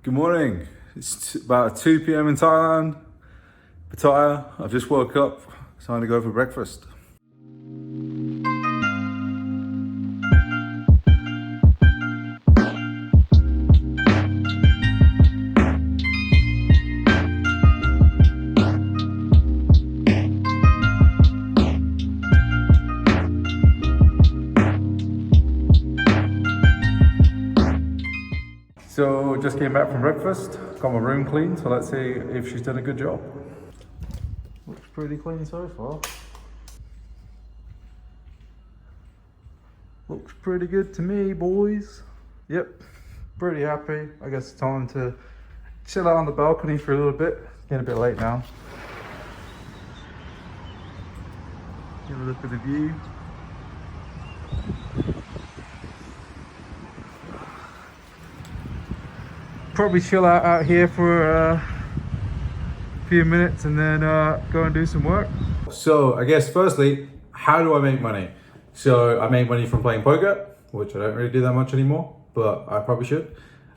Good morning. It's about 2 p.m. in Thailand. Pattaya. I've just woke up. Time to go for breakfast. So just came back from breakfast, got my room clean, so let's see if she's done a good job. Looks pretty clean so far. Looks pretty good to me, boys. Yep, pretty happy. I guess it's time to chill out on the balcony for a little bit. It's getting a bit late now. Give a look at the view. Probably chill out here for a few minutes and then go and do some work. So I guess firstly, how do I make money? So I make money from playing poker, which I don't really do that much anymore, but I probably should.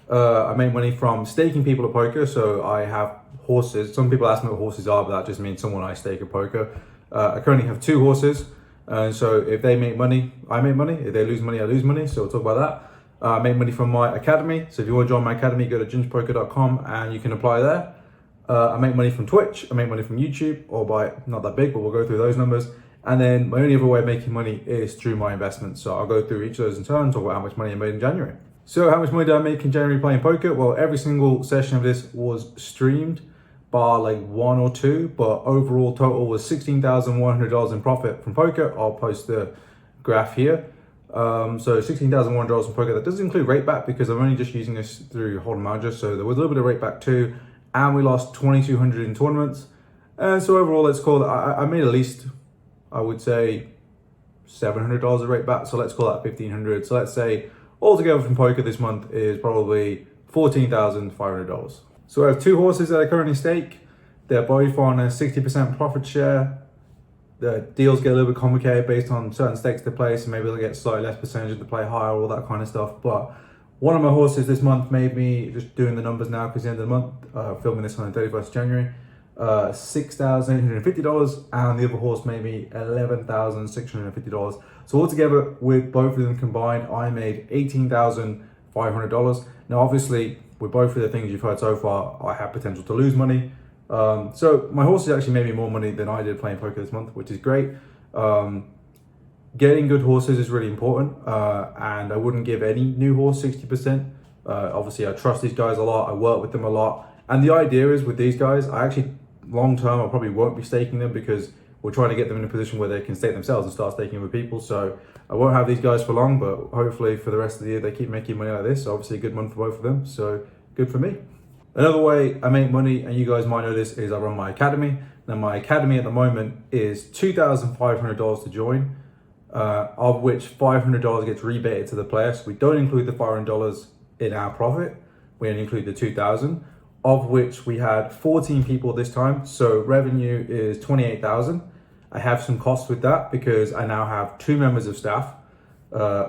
I make money from staking people at poker. So I have horses. Some people ask me what horses are, but that just means someone I stake at poker. I currently have 2 horses. And so if they make money, I make money. If they lose money, I lose money. So we'll talk about that. I make money from my academy. So if you want to join my academy, go to gingerpoker.com and you can apply there. I make money from Twitch. I make money from YouTube, or by not that big, but we'll go through those numbers. And then my only other way of making money is through my investments. So I'll go through each of those in turn, talk about how much money I made in January. So how much money did I make in January playing poker? Well, every single session of this was streamed, bar like 1 or 2, but overall total was $16,100 in profit from poker. I'll post the graph here. So $16,100 from poker. That doesn't include rate back because I'm only just using this through Hold'em Manager. So there was a little bit of rate back too, and we lost 2,200 in tournaments. And so overall, let's call it, I made at least, I would say, $700 of rate back. So let's call that 1,500. So let's say altogether from poker this month is probably $14,500. So I have 2 horses that I currently stake. They're both on a 60% profit share. The deals get a little bit complicated based on certain stakes to play, so maybe they'll get slightly less percentage to play higher, all that kind of stuff. But one of my horses this month made me, just doing the numbers now because the end of the month, filming this on the 31st of January, $6,850, and the other horse made me $11,650. So altogether, with both of them combined, I made $18,500. Now, obviously, with both of the things you've heard so far, I have potential to lose money. So my horses actually made me more money than I did playing poker this month, which is great. Getting good horses is really important, and I wouldn't give any new horse 60%. Obviously, I trust these guys a lot. I work with them a lot. And the idea is with these guys, I actually, long term, I probably won't be staking them because we're trying to get them in a position where they can stake themselves and start staking with people. So I won't have these guys for long, but hopefully for the rest of the year, they keep making money like this. So obviously a good month for both of them. So good for me. Another way I make money, and you guys might know this, is I run my academy. Now my academy at the moment is $2,500 to join, of which $500 gets rebated to the player. So we don't include the $500 in our profit. We only include the $2,000, of which we had 14 people this time. So revenue is $28,000. I have some costs with that because I now have 2 members of staff,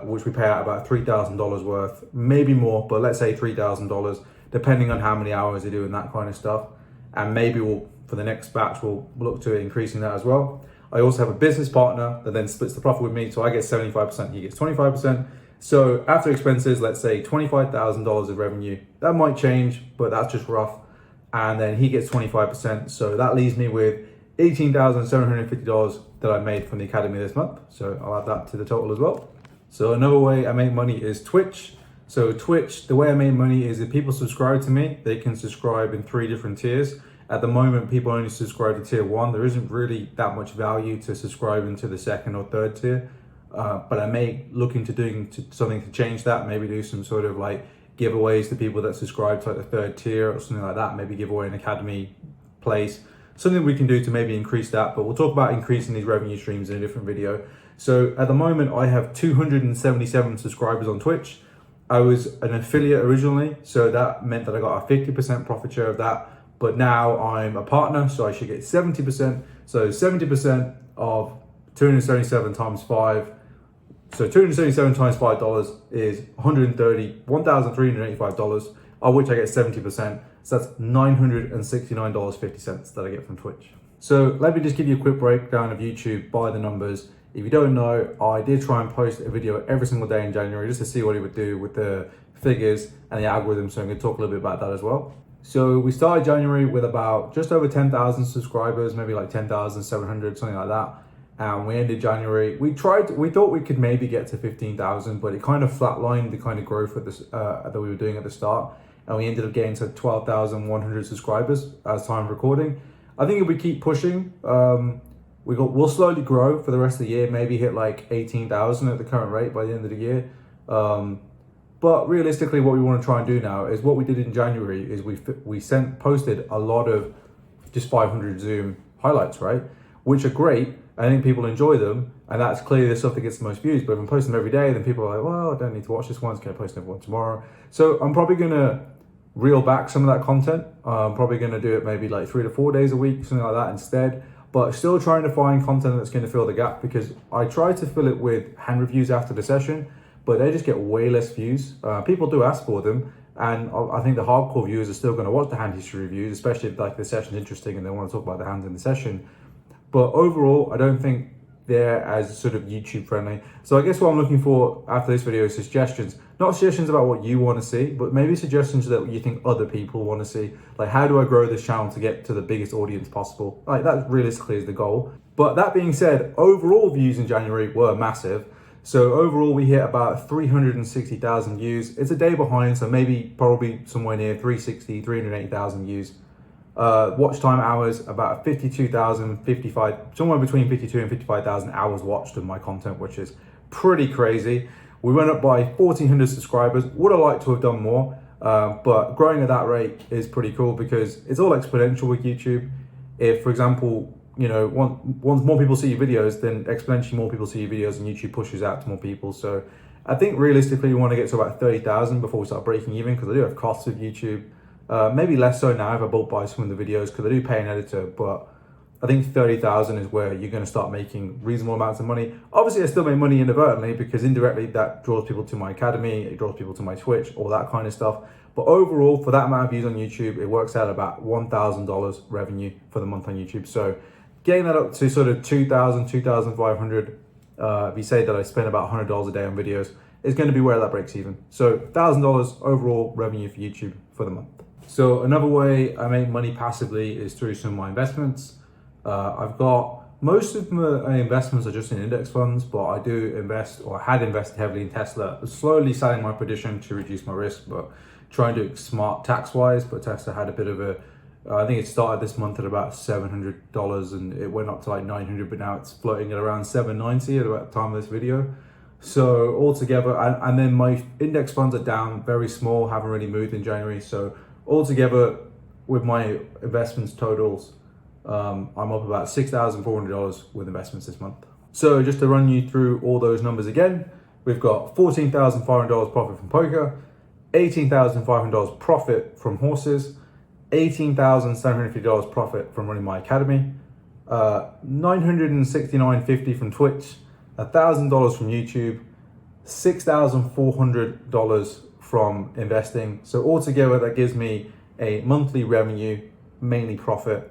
which we pay out about $3,000 worth, maybe more, but let's say $3,000. Depending on how many hours they do and that kind of stuff. And maybe for the next batch, we'll look to increasing that as well. I also have a business partner that then splits the profit with me. So I get 75%, he gets 25%. So after expenses, let's say $25,000 of revenue. That might change, but that's just rough. And then he gets 25%. So that leaves me with $18,750 that I made from the academy this month. So I'll add that to the total as well. So another way I make money is Twitch. So Twitch, the way I make money is if people subscribe to me, they can subscribe in 3 different tiers. At the moment, people only subscribe to tier 1. There isn't really that much value to subscribing to the 2nd or 3rd tier. But I may look into doing something to change that, maybe do some sort of like giveaways to people that subscribe to like the 3rd tier or something like that. Maybe give away an academy place. Something we can do to maybe increase that, but we'll talk about increasing these revenue streams in a different video. So at the moment, I have 277 subscribers on Twitch. I was an affiliate originally, so that meant that I got a 50% profit share of that. But now I'm a partner, so I should get 70%. So 70% of 277 times 5. So 277 times $5 is $1,385, of which I get 70%. So that's $969.50 that I get from Twitch. So let me just give you a quick breakdown of YouTube by the numbers. If you don't know, I did try and post a video every single day in January just to see what it would do with the figures and the algorithm. So I'm going to talk a little bit about that as well. So we started January with about just over 10,000 subscribers, maybe like 10,700, something like that. And we ended January, we thought we could maybe get to 15,000, but it kind of flatlined the kind of growth at this, that we were doing at the start. And we ended up getting to 12,100 subscribers as time of recording. I think if we keep pushing, we'll slowly grow for the rest of the year, maybe hit like 18,000 at the current rate by the end of the year. But realistically, what we want to try and do now is what we did in January is we posted a lot of just 500 Zoom highlights, right? Which are great. I think people enjoy them, and that's clearly the stuff that gets the most views. But if I'm posting them every day, then people are like, well, I don't need to watch this one, so can I post another one tomorrow? So I'm probably gonna reel back some of that content. I'm probably gonna do it maybe like 3 to 4 days a week, something like that instead. But still trying to find content that's gonna fill the gap, because I try to fill it with hand reviews after the session, but they just get way less views. People do ask for them, and I think the hardcore viewers are still gonna watch the hand history reviews, especially if like the session's interesting and they wanna talk about the hands in the session. But overall, I don't think they're as sort of YouTube friendly. So I guess what I'm looking for after this video is suggestions. Not suggestions about what you want to see, but maybe suggestions that you think other people want to see. Like, how do I grow this channel to get to the biggest audience possible? Like, that realistically is the goal. But that being said, overall views in January were massive. So overall, we hit about 360,000 views. It's a day behind, so probably somewhere near 360, 380,000 views. Watch time hours, about 52,000, somewhere between 52 and 55,000 hours watched of my content, which is pretty crazy. We went up by 1,400 subscribers. Would have liked to have done more, but growing at that rate is pretty cool because it's all exponential with YouTube. If, for example, you know, once more people see your videos, then exponentially more people see your videos and YouTube pushes out to more people. So I think realistically, we want to get to about 30,000 before we start breaking even, because I do have costs with YouTube. Maybe less so now if I bulk buy some of the videos, because I do pay an editor, but I think 30,000 is where you're going to start making reasonable amounts of money. Obviously, I still make money inadvertently because indirectly that draws people to my academy, it draws people to my Twitch, all that kind of stuff. But overall, for that amount of views on YouTube, it works out about $1,000 revenue for the month on YouTube. So getting that up to sort of 2,000, 2,500, if you say that I spend about $100 a day on videos, is going to be where that breaks even. So $1,000 overall revenue for YouTube for the month. So another way I make money passively is through some of my investments. I've got most of my investments are just in index funds, but I do invest, or had invested heavily in Tesla. Slowly selling my position to reduce my risk, but trying to do smart tax-wise. But Tesla had a bit of a, I think it started this month at about $700 and it went up to like 900, but now it's floating at around 790 at about the time of this video. So altogether, and then my index funds are down very small, haven't really moved in January. So altogether, with my investments totals, I'm up about $6,400 with investments this month. So just to run you through all those numbers again, we've got $14,500 profit from poker, $18,500 profit from horses, $18,750 profit from running my academy, $969.50 from Twitch, $1,000 from YouTube, $6,400 from investing. So altogether, that gives me a monthly revenue, mainly profit,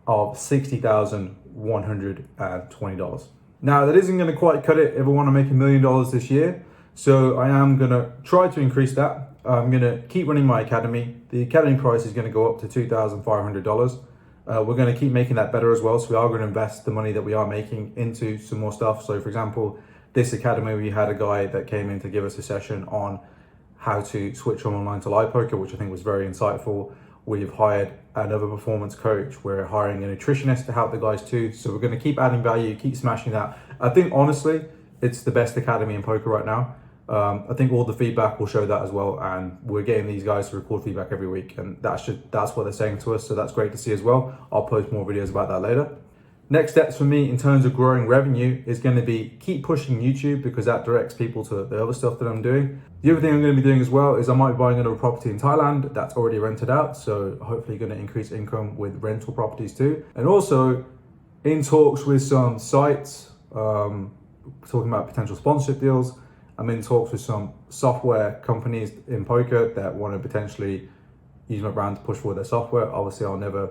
of $60,120. Now, that isn't going to quite cut it if I want to make $1 million this year. So I am going to try to increase that. I'm going to keep running my academy. The academy price is going to go up to $2,500. We're going to keep making that better as well. So we are going to invest the money that we are making into some more stuff. So for example, this academy, we had a guy that came in to give us a session on how to switch from online to live poker, which I think was very insightful. We've hired another performance coach. We're hiring a nutritionist to help the guys too. So we're going to keep adding value, keep smashing that. I think honestly, it's the best academy in poker right now. I think all the feedback will show that as well, and we're getting these guys to record feedback every week, and that's what they're saying to us, so that's great to see as well. I'll post more videos about that later. Next steps for me in terms of growing revenue is going to be keep pushing YouTube, because that directs people to the other stuff that I'm doing. The other thing I'm going to be doing as well is I might be buying another property in Thailand that's already rented out, so hopefully going to increase income with rental properties too. And also in talks with some sites, talking about potential sponsorship deals. I'm in talks with some software companies in poker that want to potentially use my brand to push forward their software. Obviously, I'll never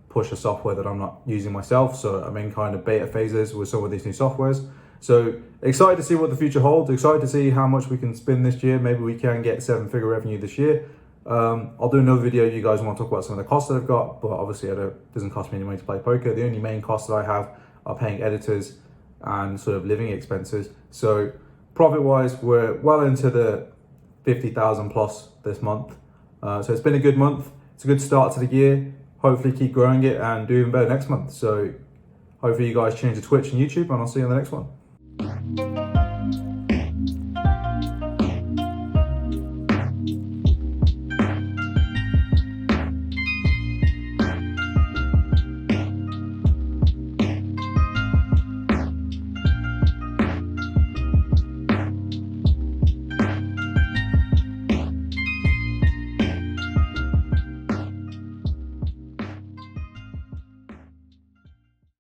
push a software that I'm not using myself, so I'm in kind of beta phases with some of these new softwares. So excited to see what the future holds, excited to see how much we can spin this year. Maybe we can get 7-figure revenue this year. I'll do another video. You guys want to talk about some of the costs that I've got, but obviously it doesn't cost me any money to play poker. The only main costs that I have are paying editors and sort of living expenses. So profit wise, we're well into the 50,000 plus this month. So it's been a good month. It's a good start to the year. Hopefully keep growing it and do even better next month. So hopefully you guys change to Twitch and YouTube, and I'll see you on the next one.